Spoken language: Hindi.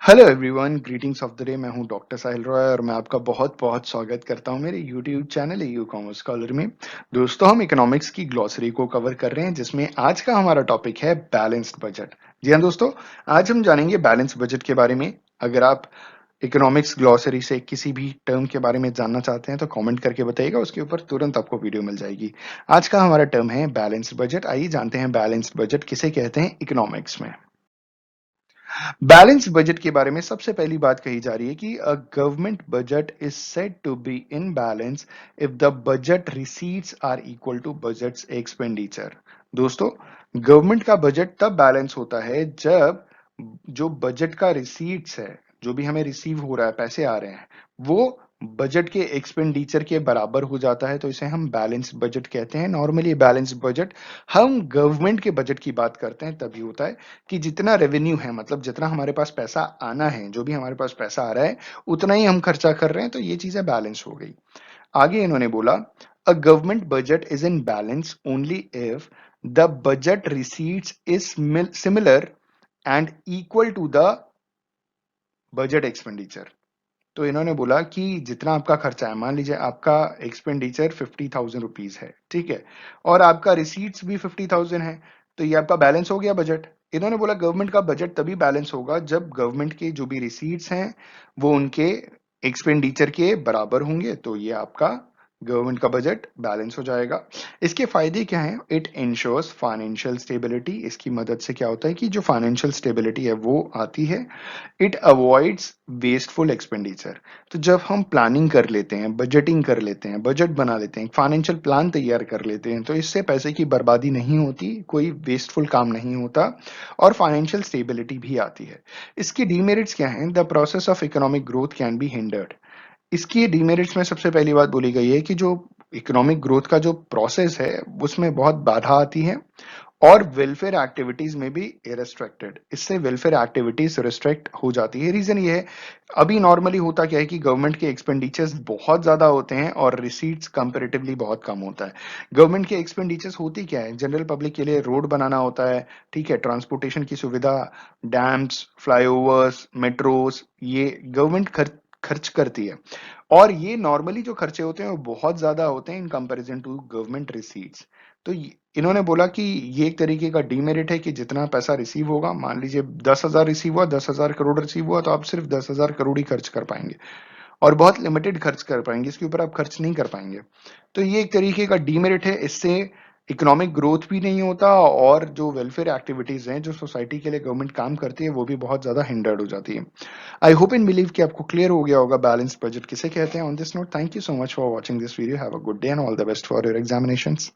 Hello everyone, greetings of the day. मैं हूं डॉक्टर साहिल रॉय और मैं आपका बहुत बहुत स्वागत करता हूं मेरे YouTube channel you commerce scholar में। दोस्तों, हम इकोनॉमिक्स की ग्लॉसरी को कवर कर रहे हैं जिसमें आज का हमारा टॉपिक है बैलेंस्ड बजट। जी हाँ दोस्तों, आज हम जानेंगे बैलेंस बजट के बारे में। अगर आप इकोनॉमिक्स ग्लॉसरी से किसी भी टर्म के बारे में जानना चाहते हैं तो कमेंट करके बताइएगा, उसके ऊपर तुरंत आपको वीडियो मिल जाएगी। आज का हमारा टर्म है बैलेंस्ड बजट। आइए जानते हैं बैलेंस्ड बजट किसे कहते हैं इकोनॉमिक्स में। बैलेंस बजट के बारे में सबसे पहली बात कही जा रही है कि a government budget is said to be in balance if the budget receipts are equal to budgets expenditure. दोस्तों, गवर्नमेंट का बजट तब बैलेंस होता है जब जो बजट का रिसीट्स है, जो भी हमें रिसीव हो रहा है, पैसे आ रहे हैं, वो बजट के एक्सपेंडिचर के बराबर हो जाता है, तो इसे हम बैलेंस बजट कहते हैं। नॉर्मली बैलेंस बजट हम गवर्नमेंट के बजट की बात करते हैं तभी होता है कि जितना रेवेन्यू है, मतलब जितना हमारे पास पैसा आना है, जो भी हमारे पास पैसा आ रहा है उतना ही हम खर्चा कर रहे हैं, तो ये चीजें बैलेंस हो गई। आगे इन्होंने बोला, a government budget is in balance only if the budget receipts is similar and equal to the budget expenditure. तो इन्होंने बोला कि जितना आपका खर्चा है, मान लीजिए आपका एक्सपेंडिचर 50,000 रुपीज है, ठीक है, और आपका रिसीट्स भी 50,000 है, तो ये आपका बैलेंस हो गया बजट। इन्होंने बोला गवर्नमेंट का बजट तभी बैलेंस होगा जब गवर्नमेंट के जो भी रिसीट्स हैं वो उनके एक्सपेंडिचर के बराबर होंगे, तो ये आपका गवर्नमेंट का बजट बैलेंस हो जाएगा। इसके फायदे क्या हैं? It ensures financial stability. इसकी मदद से क्या होता है कि जो फाइनेंशियल स्टेबिलिटी है वो आती है। It avoids wasteful expenditure. तो जब हम प्लानिंग कर लेते हैं, बजटिंग कर लेते हैं, बजट बना लेते हैं, फाइनेंशियल प्लान तैयार कर लेते हैं, तो इससे पैसे की बर्बादी नहीं होती, कोई वेस्टफुल काम नहीं होता और फाइनेंशियल स्टेबिलिटी भी आती है। इसके डीमेरिट्स क्या हैं? The process of economic growth can be hindered. इसकी डीमेरिट्स में सबसे पहली बात बोली गई है कि जो इकोनॉमिक ग्रोथ का जो प्रोसेस है उसमें बहुत बाधा आती है और वेलफेयर एक्टिविटीज में भी रिस्ट्रिक्टेड, इससे वेलफेयर एक्टिविटीज रिस्ट्रिक्ट हो जाती है। रीजन ये है, अभी नॉर्मली होता क्या है कि गवर्नमेंट के एक्सपेंडिचर्स बहुत ज्यादा होते हैं और रिसीट्स कंपैरेटिवली बहुत कम होता है। गवर्नमेंट के एक्सपेंडिचर्स होती क्या है? जनरल पब्लिक के लिए रोड बनाना होता है, ठीक है, ट्रांसपोर्टेशन की सुविधा, डैम्स, फ्लाईओवर्स, मेट्रोस, ये गवर्नमेंट खर्च करती है। और ये नॉर्मली जो खर्चे होते हैं वो बहुत ज्यादा होते हैं in comparison to government receipts. तो इन्होंने बोला कि ये एक तरीके का डीमेरिट है कि जितना पैसा रिसीव होगा, मान लीजिए 10,000 रिसीव हुआ, 10,000 करोड़ रिसीव हुआ, तो आप सिर्फ 10,000 करोड़ ही खर्च कर पाएंगे और बहुत लिमिटेड खर्च कर पाएंगे, इसके ऊपर आप खर्च नहीं कर पाएंगे। तो ये एक तरीके का डीमेरिट है। इससे इकोनॉमिक ग्रोथ भी नहीं होता और जो वेलफेयर एक्टिविटीज हैं, जो सोसाइटी के लिए गवर्नमेंट काम करती है, वो भी बहुत ज्यादा हिंडर्ड हो जाती है। आई होप एंड बिलीव कि आपको क्लियर हो गया होगा बैलेंस बजट किसे कहते हैं। On this note, thank you so much for watching this video. Have a good day and all the best for your examinations.